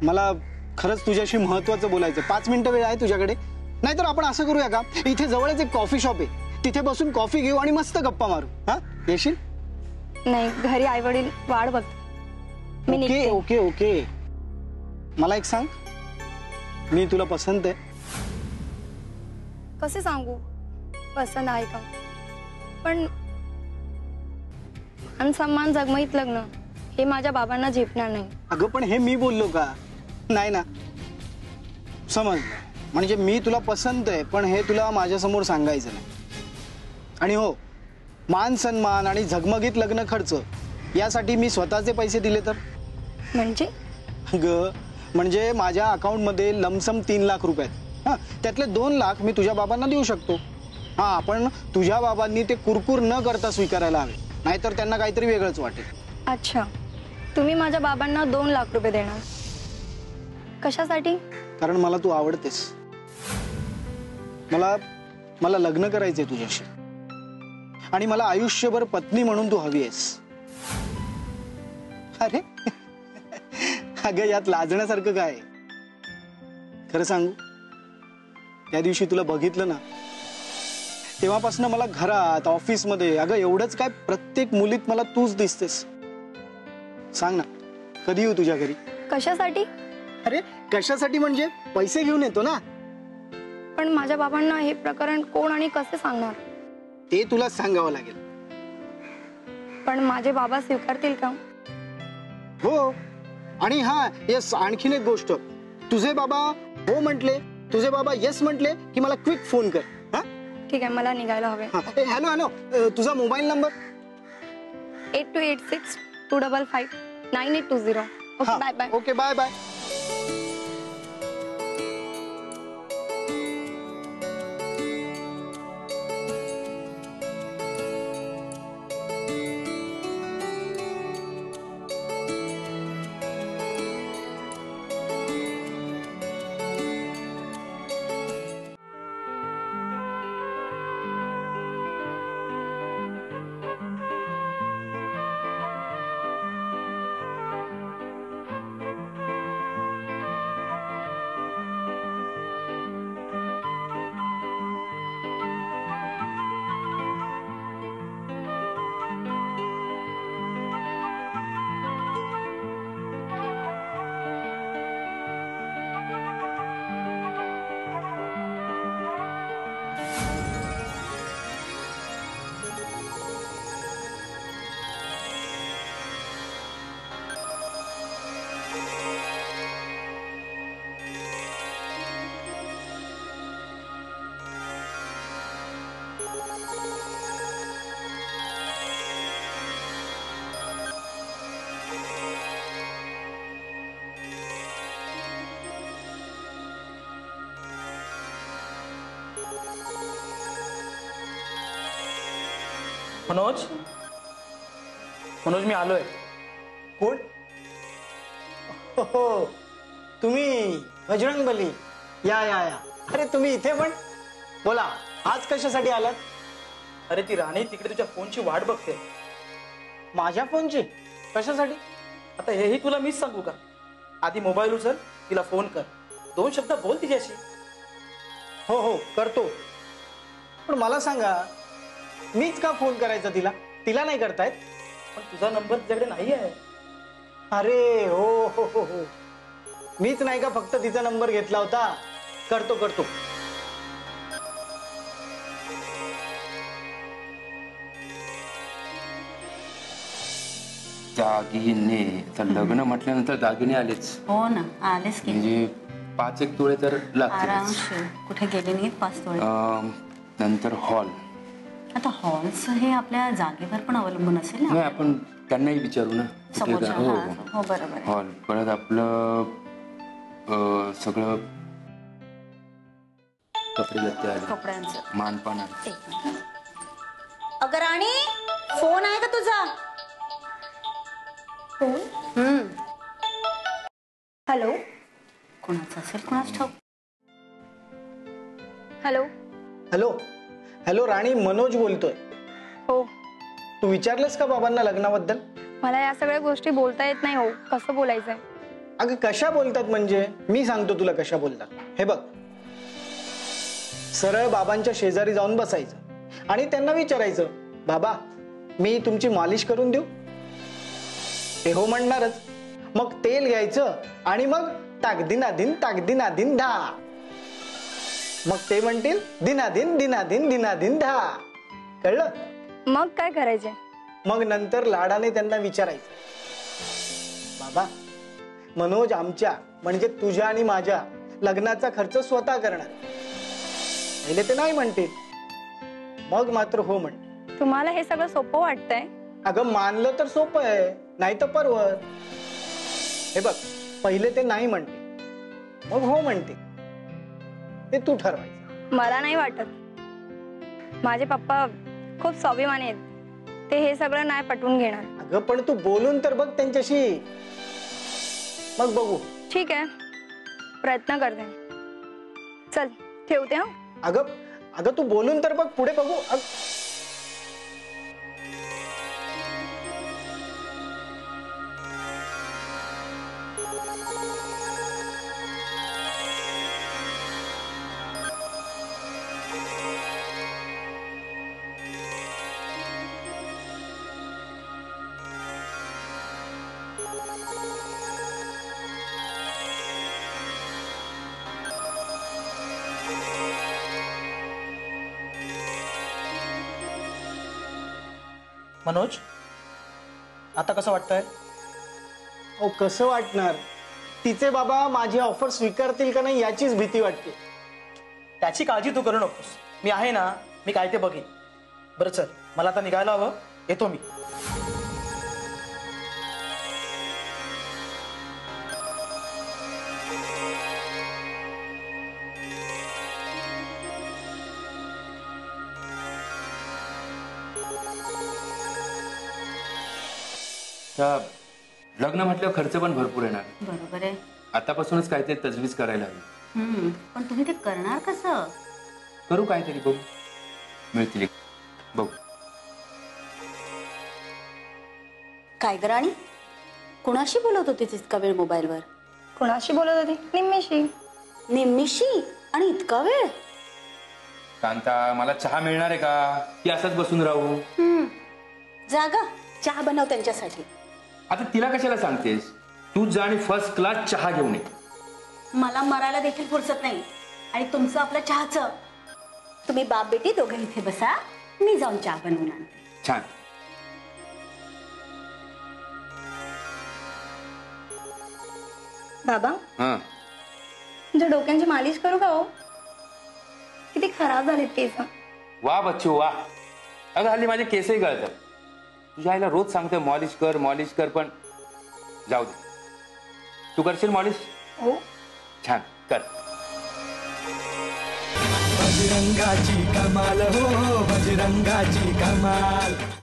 मला खरंच तुझ्याशी महत्त्वाचं बोलायचं. 5 मिनिटं वेळ आहे तुझ्याकडे? नाहीतर आपण असं करूया का, इथे जवळच एक कॉफी शॉप आहे, तिथे बसून कॉफी घेऊ आणि मस्त गप्पा मारू. हा, येशील? नाही, घरी आई वडील वाट बघ. Okay okay okay. मला एक सांग, मी तुला पसंत आहे? कसे सांगू पसंत आहे का? पण सन्मान जगमईत लग्न हे माझ्या बाबांना झेपणार नाही. अगं पण हे मी बोललो का? नाही ना. समज, म्हणजे मी तुला पसंत आहे, पण हे तुला माझ्या समोर सांगायचं नाही. आणि हो, मान सन्मान आणि झगमगीत लग्न खर्च यासाठी मी स्वतःचे पैसे दिले तर? म्हणजे? ग म्हणजे माझ्या अकाउंटमध्ये लमसम 3 लाख रुपये आहेत. हां, त्यातले 2 लाख मी तुझ्या बाबांना देऊ शकतो. हां, पण तुझ्या बाबांनी ते कुरकुर न करता स्वीकारायला हवे, नाहीतर त्यांना काहीतरी वेगळंच वाटेल. अच्छा, तुम्ही माझ्या बाबांना 2 लाख रुपये देणार? कशासाठी? कारण मला तू आवडतेस. मला लग्न करायचंय तुझ्याशी, आणि मला आयुष्यभर पत्नी म्हणून तू हवी आहेस. अरे अगं, यात लाजण्यासारखं काय? खरं सांगू, त्या दिवशी तुला बघितलं ना, तेव्हापासून मला घरात, ऑफिसमध्ये, अगं एवढंच काय, प्रत्येक मुलीत मला तूच दिसतेस. सांग ना, कधी येऊ तुझ्या घरी? कशासाठी? अरे कशासाठी म्हणजे पैसे घेऊन येतो ना. पण माझ्या बाबांना हे प्रकरण कोण आणि कसे सांगणार? ते तुला सांगावं लागेल. पण माझे बाबा स्वीकारतील का? हो. आणि हा, येस, आणखीन एक गोष्ट, तुझे बाबा हो म्हटले, तुझे बाबा येस म्हटले की मला क्विक फोन कर. हा, ठीक आहे, मला निघायला हवे. हॅलो हॅलो, तुझा mobile number? 8286-255-9820. Okay, bye bye. Okay, bye bye. Manoj, Manoj मी आलोय. कोण? हो, तुम्ही बजरंगबली. या या या. अरे तुम्ही इथे पण? बोला, आज कशासाठी आलात? अरे ती राणी तिकडे तुझ्या फोनची वाट बघते. माझ्या फोनची? कशासाठी? आता हेही तुला मीच सांगू का? आधी मोबाईल उचल, तिला फोन कर, 2 शब्द बोल तिच्याशी. हो हो, करतो. पण मला सांगा, मीच का फोन करायचा तिला? तिला नाही करतायत? पण तुझा नंबर तिच्याकडे नाही आहे. अरे हो हो हो हो, मीच नाही का फक्त तिचा नंबर घेतला होता. करतो करतो. दागिने तर लग्न म्हटल्यानंतर दागिने आलेच. हो ना, आलेच की. म्हणजे 5-1 तोळे तर लागतील. आरामशीर. कुठे गेले नाहीत 5 तोळे. नंतर हॉल. आता हॉलचं हे आपल्या जागेवर पण अवलंबून असेल ना. नाही, आपण त्यांनाही विचारू ना. समोरच्या. हो हो, बरोबर. हॉल, परत आपलं सगळं कपडे लत्ते आले, कपड्यांचं मानपान. अगं राणी, फोन आहे का तुझा? फोन? हॅलो. कोणाचा असेल, कोणाच ठाऊक. हॅलो. हॅलो हॅलो, राणी, मनोज बोलतोय. हो. तू विचारलंस का बाबांना लग्नाबद्दल? मला या सगळ्या गोष्टी बोलता येत नाही. हो, कसं बोलायचंय? अगं कशा बोलतात म्हणजे मी सांगतो तुला कशा बोलतात. हे बघ, सरळ बाबांच्या शेजारी जाऊन बसायचं आणि त्यांना विचारायचं, बाबा मी तुमची मालिश करून देऊ? ते हो म्हणणारच. मग तेल घ्यायचं आणि मग ताक दिनादिन धा. मग ते म्हणतील दिनादिन धा. कळलं? मग काय करायचे? मग नंतर लाडाने त्यांना विचारायचं, बाबा मनोज आमच्या म्हणजे तुझ्या आणि माझ्या लग्नाचा खर्च स्वतः करणार. पहिले ते नाही म्हणतील, मग मात्र हो म्हणतील. तुम्हाला हे सगळं सोपं वाटतंय? अगं मानलं तर सोपं आहे, नाही तर पर्वत. हे बघ, पहिले ते नाही म्हणतील, मग हो म्हणतील. ते तू ठरवायचं. मला नाही वाटत. माझे पप्पा खूप स्वाभिमानी आहेत. ते हे सगळं नाही पटवून घेणार. अगं पण तू बोलून तर बघ त्यांच्याशी, मग बघू. ठीक आहे, प्रयत्न करते. चल ठेवते हा. अगं तू बोलून तर बघ, पुढे बघू. मनोज, आता कसं वाटतंय? ओ कसं वाटणार? तिचे बाबा माझी ऑफर स्वीकारतील का नाही याचीच भीती वाटते. त्याची काळजी तू करू नकोस. मी आहे ना, मी काय ते बघेन. बरं चल, मला आता निघायला हवं. येतो मी. लग्न म्हटल्यावर खर्च पण भरपूर येणार. बरोबर आहे. आतापासूनच काहीतरी तजवीज करायला हवी. पण तुम्ही ते करणार कसं? करू काहीतरी, बघू मिळतील. बघू. काय ग राणी, कुणाशी बोलत होतीस इतका वेळ मोबाईलवर? कुणाशी बोलत होती? निम्मीशी. निम्मीशी? आणि इतका वेळ? कांता, मला चहा मिळणार आहे का की असंच बसून राहू? जागा चहा बनव त्यांच्यासाठी. आता तिला कशाला सांगतेस? तूच जा आणि फर्स्ट क्लास चहा घेऊन ये. मला मरायला देखील फुरसत नाही. आणि तुमचं आपलं चहाचं. तुम्ही बाप बेटी दोघं इथे बसा, मी जाऊन चहा बनवून आणते. छान. बाबा, हा, तुमच्या डोक्यांची मालिश करू का हो? किती खराब झालेत केस. वा बच्चू वा. अगं हल्ली माझे केसही गळतात. तुझ्या आईला रोज सांगतोय मॉलिश कर पण जाऊ दे. तू करशील मॉलिश? हो. छान, कर. बजरंगाची कमाल हो, बजरंगाची कमाल.